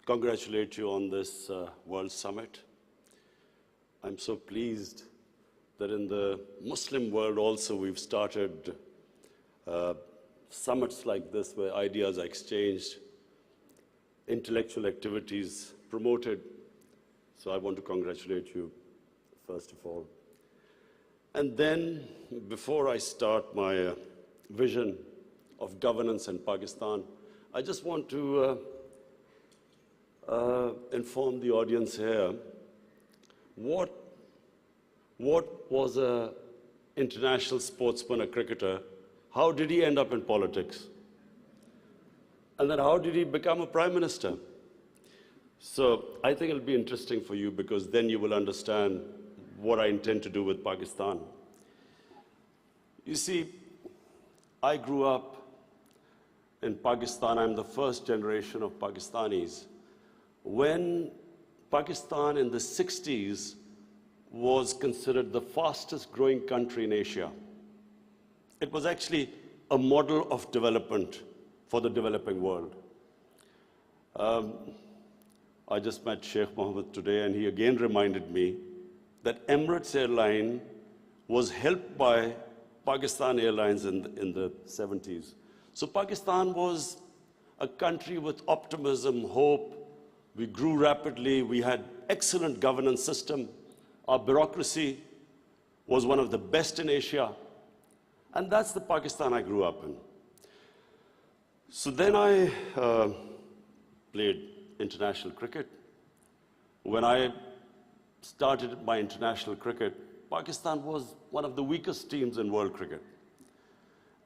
congratulate you on this World Summit. I'm so pleased that in the Muslim world also we've started summits like this where ideas are exchanged, intellectual activities promoted. So I want to congratulate you, first of all. And then, before I start my vision of governance in Pakistan, I just want to inform the audience here what was an international sportsman, a cricketer, how did he end up in politics? And then how did he become a prime minister? So I think it'll be interesting for you because then you will understand what I intend to do with Pakistan. You see, I grew up in Pakistan. I'm the first generation of Pakistanis. When Pakistan in the 60s was considered the fastest growing country in Asia. It was actually a model of development for the developing world. I just met Sheikh Mohammed today, and he again reminded me that Emirates Airline was helped by Pakistan Airlines in the 70s. So Pakistan was a country with optimism, hope. We grew rapidly. We had excellent governance system. Our bureaucracy was one of the best in Asia. And that's the Pakistan I grew up in. So then I played international cricket. When I started my international cricket, Pakistan was one of the weakest teams in world cricket.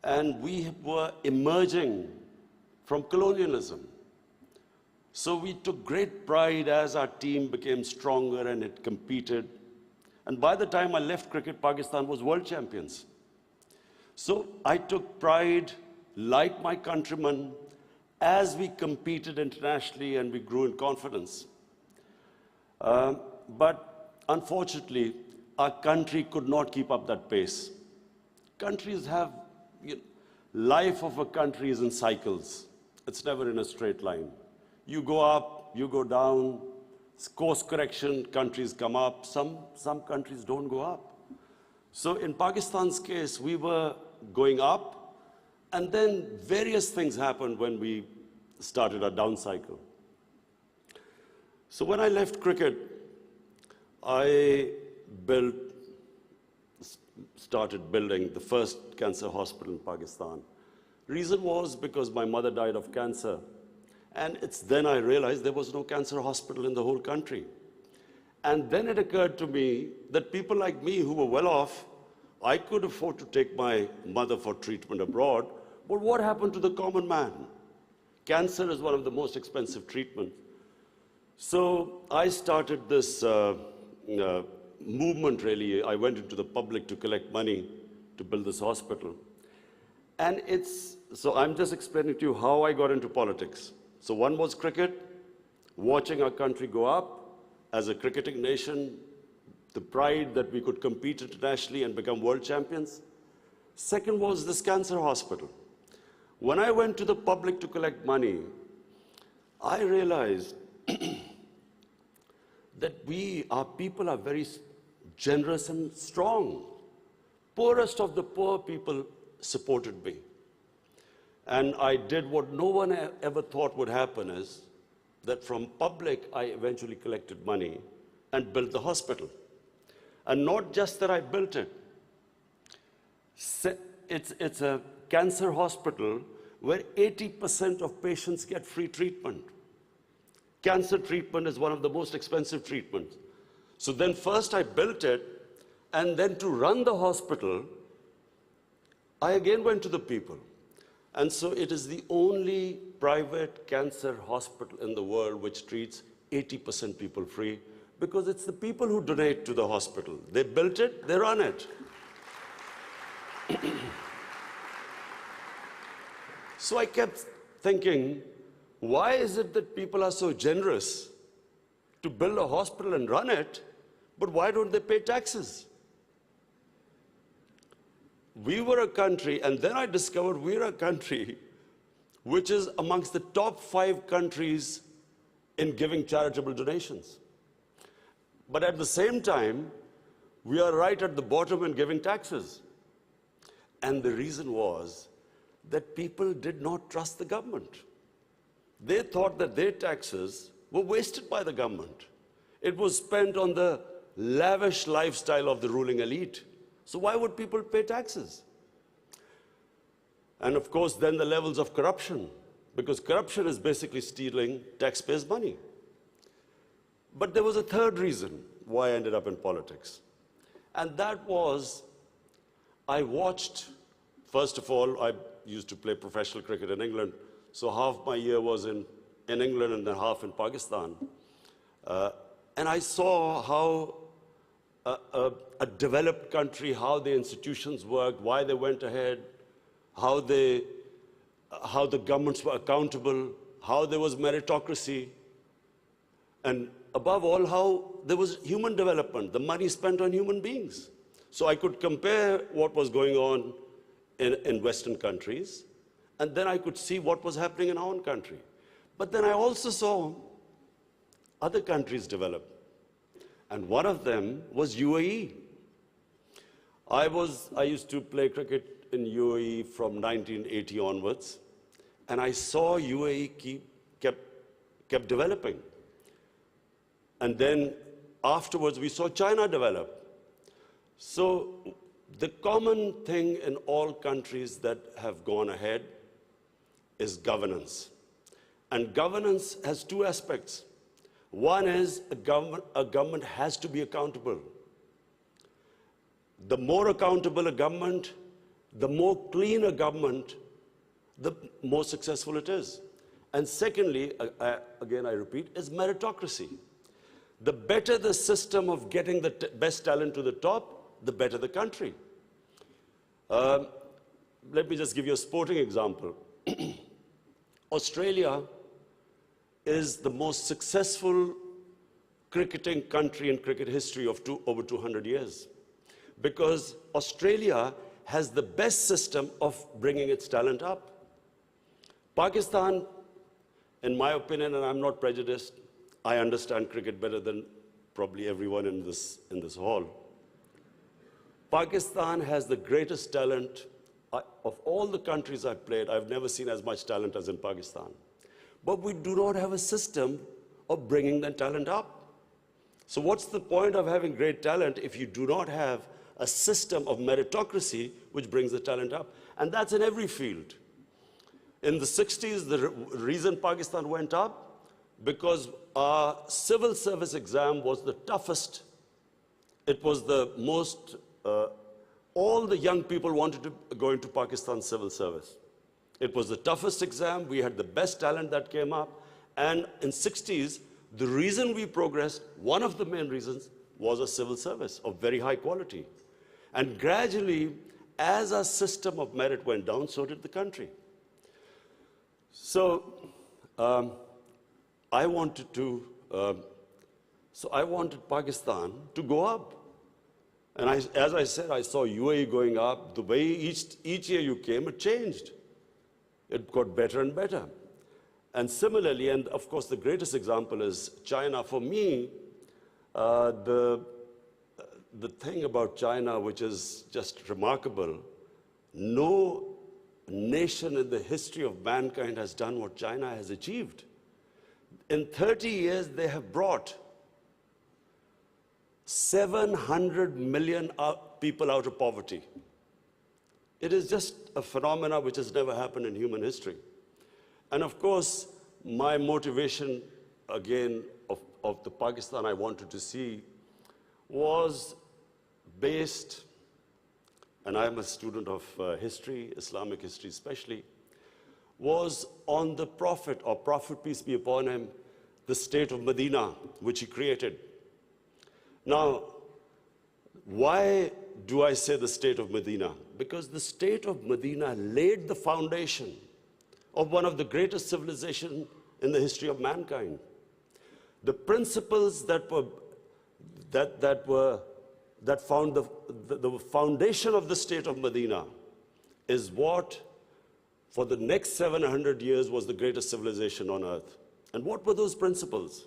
And we were emerging from colonialism. So we took great pride as our team became stronger and it competed. And by the time I left cricket, Pakistan was world champions. So I took pride, like my countrymen, as we competed internationally and we grew in confidence. But unfortunately, our country could not keep up that pace. Countries have, life of a country is in cycles. It's never in a straight line. You go up, you go down, course correction, countries come up, some countries don't go up. So in Pakistan's case, we were going up, and then various things happened when we started our down cycle. So when I left cricket, I started building the first cancer hospital in Pakistan. Reason was because my mother died of cancer. And it's then I realized there was no cancer hospital in the whole country. And then it occurred to me that people like me who were well off, I could afford to take my mother for treatment abroad, but what happened to the common man? Cancer is one of the most expensive treatments. So I started this movement, really. I went into the public to collect money to build this hospital. And so I'm just explaining to you how I got into politics. So one was cricket, watching our country go up as a cricketing nation, the pride that we could compete internationally and become world champions. Second was this cancer hospital. When I went to the public to collect money, I realized that our people are very generous and strong. Poorest of the poor people supported me. And I did what no one ever thought would happen, is that from public, I eventually collected money and built the hospital. And not just that I built it. It's a cancer hospital where 80% of patients get free treatment. Cancer treatment is one of the most expensive treatments. So then first I built it, and then to run the hospital, I again went to the people. And so it is the only private cancer hospital in the world which treats 80% people free, because it's the people who donate to the hospital. They built it, they run it. So I kept thinking, why is it that people are so generous to build a hospital and run it, but why don't they pay taxes? We were a country, and then I discovered we're a country which is amongst the top 5 countries in giving charitable donations. But at the same time, we are right at the bottom in giving taxes. And the reason was that people did not trust the government. They thought that their taxes were wasted by the government. It was spent on the lavish lifestyle of the ruling elite. So why would people pay taxes? And of course, then the levels of corruption, because corruption is basically stealing taxpayers' money. But there was a third reason why I ended up in politics. And that was, I watched, first of all, I used to play professional cricket in England, so half my year was in England and then half in Pakistan. And I saw how a developed country, how the institutions worked, why they went ahead, how the governments were accountable, how there was meritocracy, and above all, how there was human development, the money spent on human beings. So I could compare what was going on in Western countries, and then I could see what was happening in our own country. But then I also saw other countries develop, and one of them was UAE. I used to play cricket in UAE from 1980 onwards, and I saw UAE kept developing. And then afterwards, we saw China develop. So the common thing in all countries that have gone ahead is governance. And governance has two aspects. One is a government has to be accountable. The more accountable a government, the more clean a government, the more successful it is. And secondly, again I repeat, is meritocracy. The better the system of getting the best talent to the top, the better the country. Let me just give you a sporting example. Australia is the most successful cricketing country in cricket history of over 200 years, because Australia has the best system of bringing its talent up. Pakistan, in my opinion, and I'm not prejudiced, I understand cricket better than probably everyone in this hall. Pakistan has the greatest talent. Of all the countries I've played, I've never seen as much talent as in Pakistan. But we do not have a system of bringing that talent up. So what's the point of having great talent if you do not have a system of meritocracy which brings the talent up? And that's in every field. In the 60s, the reason Pakistan went up, because our civil service exam was the toughest. It was the most, all the young people wanted to go into Pakistan civil service. It was the toughest exam, we had the best talent that came up, and in 60s, the reason we progressed, one of the main reasons, was a civil service of very high quality. And gradually, as our system of merit went down, so did the country. So, I wanted Pakistan to go up. And as I said, I saw UAE going up. The way each year you came, it changed. It got better and better. And similarly, and of course the greatest example is China. For me, the thing about China, which is just remarkable, no nation in the history of mankind has done what China has achieved. In 30 years, they have brought 700 million people out of poverty. It is just a phenomenon which has never happened in human history. And of course, my motivation, again, of the Pakistan I wanted to see was based, and I'm a student of history, Islamic history especially, was on the Prophet, or Prophet, peace be upon him, the state of Medina, which he created. Now, why do I say the state of Medina? Because the state of Medina laid the foundation of one of the greatest civilizations in the history of mankind. The principles that found the foundation of the state of Medina is what, for the next 700 years, was the greatest civilization on earth. And what were those principles?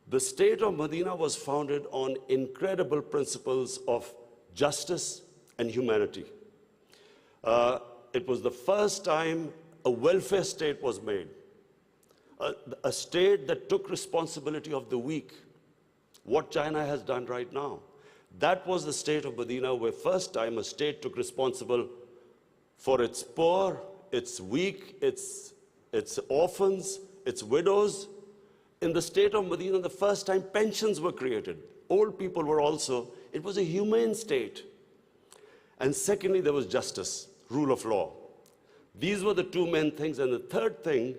The state of Medina was founded on incredible principles of justice and humanity. It was the first time a welfare state was made, a state that took responsibility of the weak, what China has done right now. That was the state of Medina, where first time a state took responsible for its poor, its weak, its orphans, its widows. In the state of Medina, the first time pensions were created. Old people were also, it was a humane state. And secondly, there was justice, rule of law. These were the two main things. And the third thing,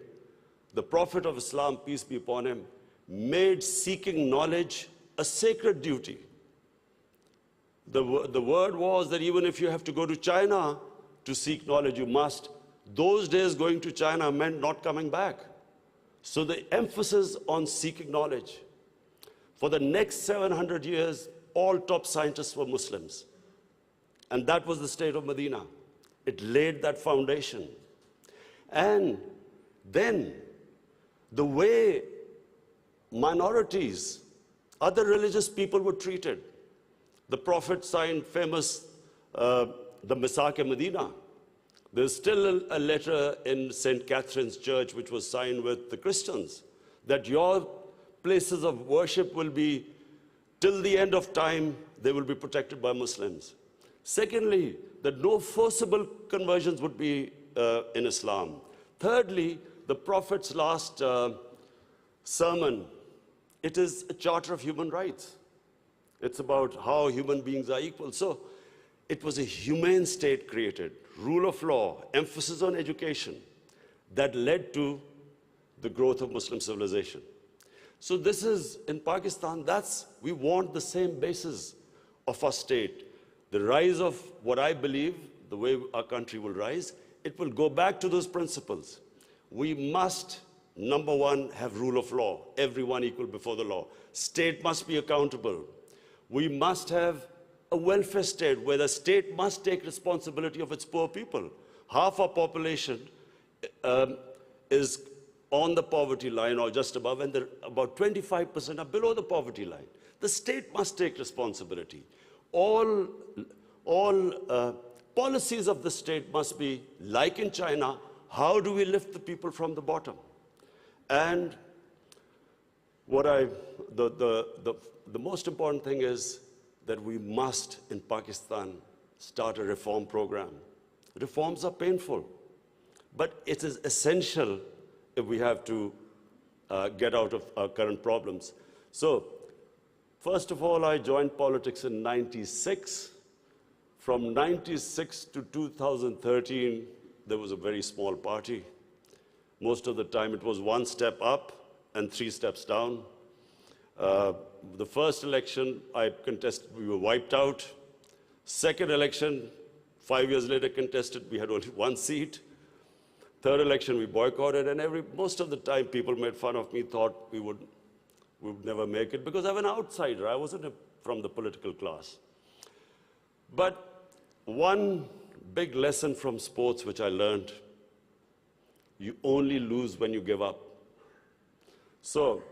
the Prophet of Islam, peace be upon him, made seeking knowledge a sacred duty. The word was that even if you have to go to China to seek knowledge, you must. Those days going to China meant not coming back. So the emphasis on seeking knowledge. For the next 700 years, all top scientists were Muslims. And that was the state of Medina. It laid that foundation. And then the way minorities, other religious people were treated. The Prophet signed famous, the Misak-e-Medina. There's still a letter in St. Catherine's Church which was signed with the Christians that your places of worship will be, till the end of time, they will be protected by Muslims. Secondly, that no forcible conversions would be in Islam. Thirdly, the Prophet's last sermon, it is a charter of human rights. It's about how human beings are equal. So it was a humane state created, rule of law, emphasis on education, that led to the growth of Muslim civilization. So this is, in Pakistan, we want the same basis of our state. The rise of what I believe, the way our country will rise, it will go back to those principles. We must, number one, have rule of law, everyone equal before the law. State must be accountable. We must have a welfare state where the state must take responsibility of its poor people. Half our population is on the poverty line or just above, and about 25% are below the poverty line. The state must take responsibility. All policies of the state must be, like in China, how do we lift the people from the bottom? And the most important thing is that we must, in Pakistan, start a reform program. Reforms are painful, but it is essential if we have to get out of our current problems. So, first of all, I joined politics in '96. From '96 to 2013, there was a very small party. Most of the time, it was one step up and 3 steps down. The first election I contested, we were wiped out. Second election, 5 years later contested, we had only 1 seat. Third election, we boycotted, and most of the time people made fun of me, thought we would never make it, because I'm an outsider. I wasn't from the political class. But one big lesson from sports which I learned, you only lose when you give up. So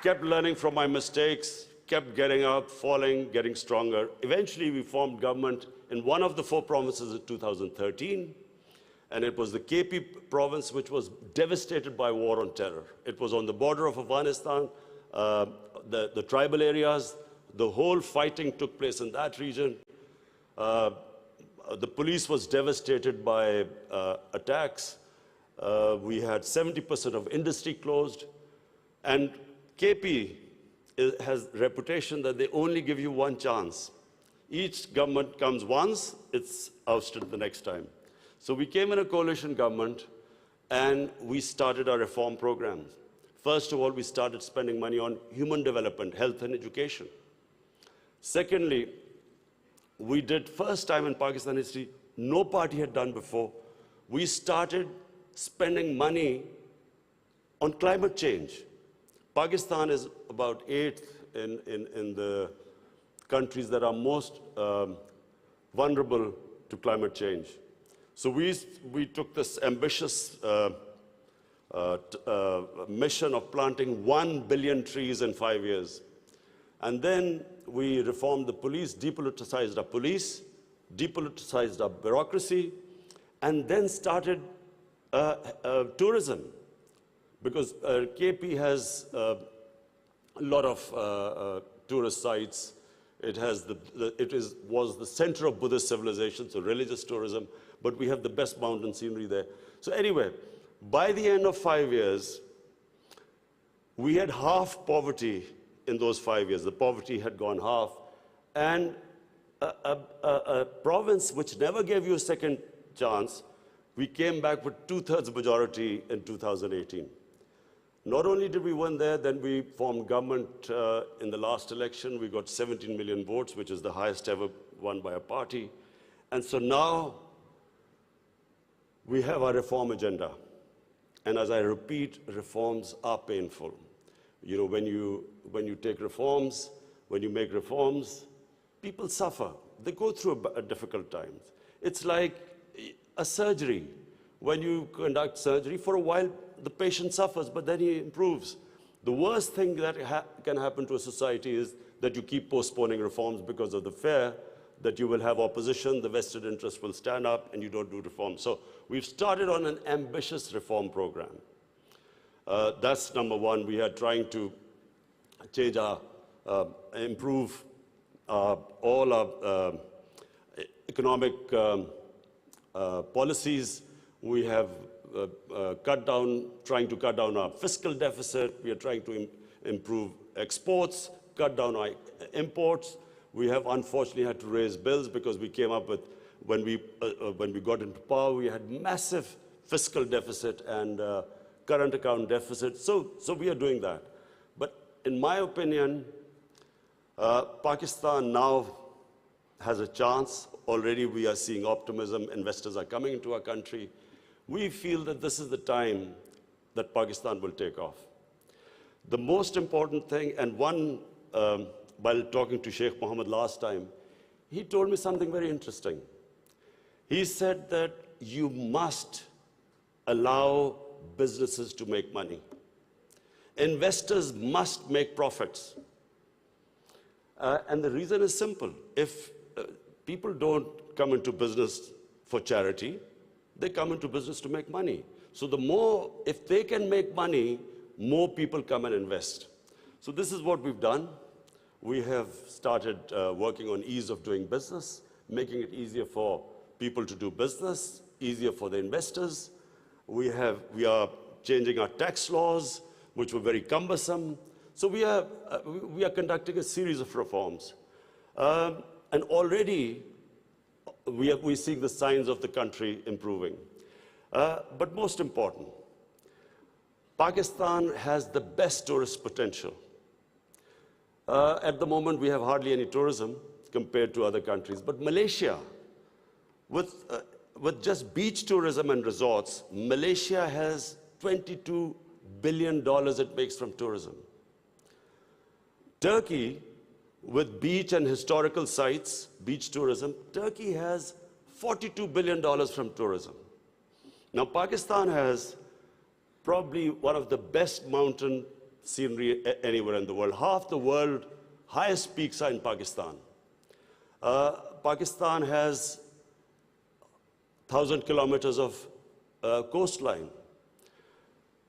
kept learning from my mistakes, kept getting up, falling, getting stronger. Eventually, we formed government in one of the 4 provinces in 2013, and it was the KP province, which was devastated by war on terror. It was on the border of Afghanistan, the tribal areas, the whole fighting took place in that region. The police was devastated by attacks. We had 70% of industry closed, and KP has a reputation that they only give you 1 chance. Each government comes once, it's ousted the next time. So we came in a coalition government, and we started our reform programs. First of all, we started spending money on human development, health and education. Secondly, we did, first time in Pakistan history, no party had done before, we started spending money on climate change. Pakistan is about 8th in the countries that are most vulnerable to climate change. So we took this ambitious mission of planting 1 billion trees in 5 years. And then we reformed the police, depoliticized our police, depoliticized our bureaucracy, and then started tourism. Because KP has a lot of tourist sites. It has was the center of Buddhist civilization, so religious tourism, but we have the best mountain scenery there. So anyway, by the end of 5 years, we had half poverty in those 5 years. The poverty had gone half. And a province which never gave you a second chance, we came back with 2/3 majority in 2018. Not only did we win there, then we formed government in the last election. We got 17 million votes, which is the highest ever won by a party. And so now we have our reform agenda. And as I repeat, reforms are painful. You know, when you take reforms, when you make reforms, people suffer. They go through difficult times. It's like a surgery. When you conduct surgery, for a while, the patient suffers, but then he improves. The worst thing that can happen to a society is that you keep postponing reforms because of the fear that you will have opposition, the vested interest will stand up, and you don't do reforms. So we've started on an ambitious reform program. That's number one. We are trying to change improve all our economic policies. We have trying to cut down our fiscal deficit. We are trying to improve exports, cut down our imports. We have unfortunately had to raise bills because we came up with, when we got into power, we had massive fiscal deficit and current account deficit. So we are doing that. But in my opinion, Pakistan now has a chance. Already we are seeing optimism. Investors are coming into our country. We feel that this is the time that Pakistan will take off. The most important thing, and while talking to Sheikh Mohammed last time, he told me something very interesting. He said that you must allow businesses to make money. Investors must make profits. And the reason is simple. If people don't come into business for charity, they come into business to make money. So if they can make money, more people come and invest. So this is what we've done. We have started working on ease of doing business, making it easier for people to do business, easier for the investors. We are changing our tax laws, which were very cumbersome. So we are conducting a series of reforms. And already we're seeing the signs of the country improving. But most important, Pakistan has the best tourist potential. At the moment, we have hardly any tourism compared to other countries. But Malaysia, with just beach tourism and resorts, Malaysia has $22 billion it makes from tourism. Turkey, with beach and historical sites, beach tourism, Turkey has $42 billion from tourism. Now, Pakistan has probably one of the best mountain scenery anywhere in the world. Half the world's highest peaks are in Pakistan. Pakistan has 1,000 kilometers of coastline.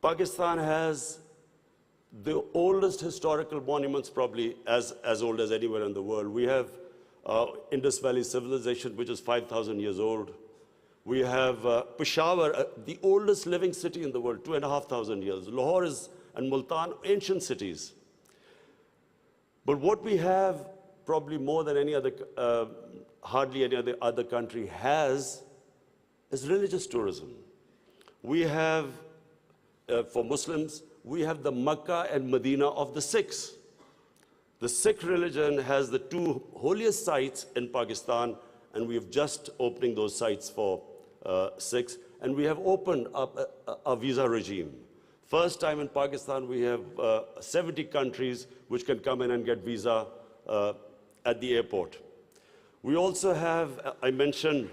Pakistan has the oldest historical monuments, probably as old as anywhere in the world. We have Indus Valley civilization, which is 5,000 years old. We have Peshawar, the oldest living city in the world, 2,500 years. Lahore and Multan, ancient cities. But what we have, probably more than any other, hardly any other country has, is religious tourism. We have, for Muslims, we have the Makkah and Medina of the Sikhs. The Sikh religion has the two holiest sites in Pakistan, and we have just opening those sites for Sikhs. And we have opened up a visa regime. First time in Pakistan, we have 70 countries which can come in and get visa at the airport. We also have, I mentioned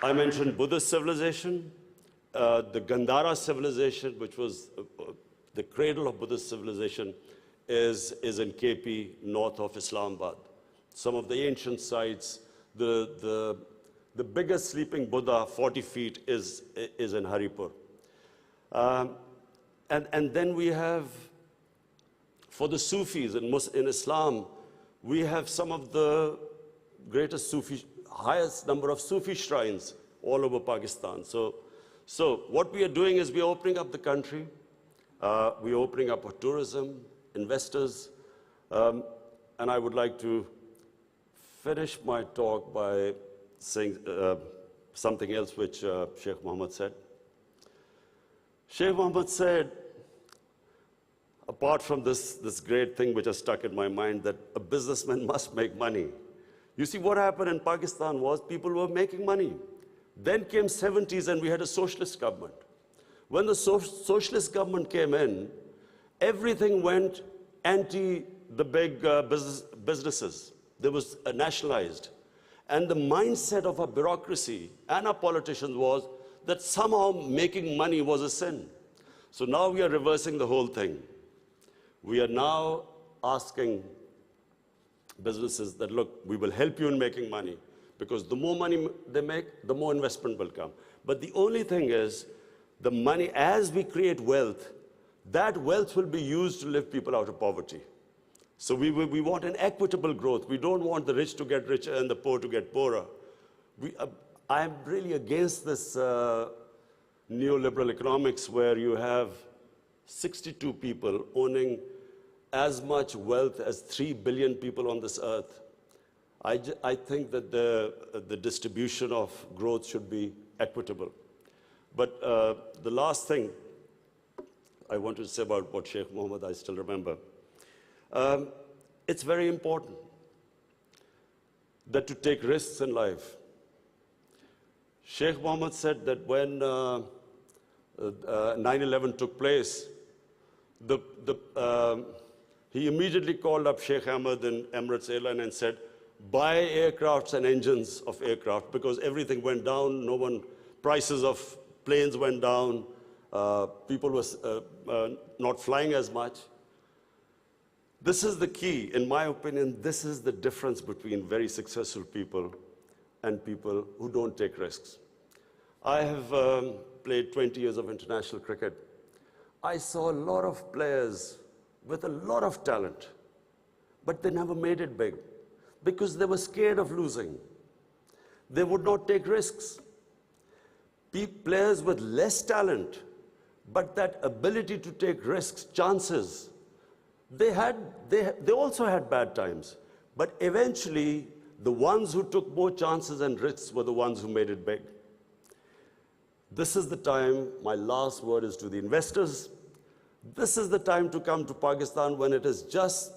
I mentioned Buddhist civilization, the Gandhara civilization, which was the cradle of Buddhist civilization, is in KP, north of Islamabad. Some of the ancient sites, the biggest sleeping Buddha, 40 feet, is in Haripur. And then we have, for the Sufis in Islam, we have some of the greatest Sufi, highest number of Sufi shrines all over Pakistan. So what we are doing is we are opening up the country. We are opening up for tourism, investors. And I would like to finish my talk by saying something else which Sheikh Mohammed said. Sheikh Mohammed said, apart from this great thing which has stuck in my mind, that a businessman must make money. You see, what happened in Pakistan was people were making money. Then came 70s and we had a socialist government. When the socialist government came in, everything went anti the big businesses. They was nationalized. And the mindset of our bureaucracy and our politicians was that somehow making money was a sin. So now we are reversing the whole thing. We are now asking businesses that, look, we will help you in making money, because the more money they make, the more investment will come. But the only thing is, the money, as we create wealth, that wealth will be used to lift people out of poverty. So we want an equitable growth. We don't want the rich to get richer and the poor to get poorer. I'm really against this neoliberal economics where you have 62 people owning as much wealth as 3 billion people on this earth. I think that the distribution of growth should be equitable. But the last thing I want to say about what Sheikh Mohammed, I still remember. It's very important that to take risks in life. Sheikh Mohammed said that when 9/11 took place, he immediately called up Sheikh Ahmed and Emirates Airline and said, buy aircrafts and engines of aircraft, because everything went down. Prices of planes went down. People were not flying as much. This is the key. In my opinion, this is the difference between very successful people and people who don't take risks. I have played 20 years of international cricket. I saw a lot of players with a lot of talent, but they never made it big because they were scared of losing. They would not take risks. Players with less talent, but that ability to take risks, chances, they also had bad times. But eventually, the ones who took more chances and risks were the ones who made it big. This is the time, my last word is to the investors. This is the time to come to Pakistan when it is just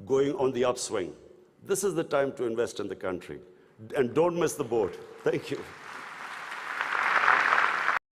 going on the upswing. This is the time to invest in the country. And don't miss the boat. Thank you.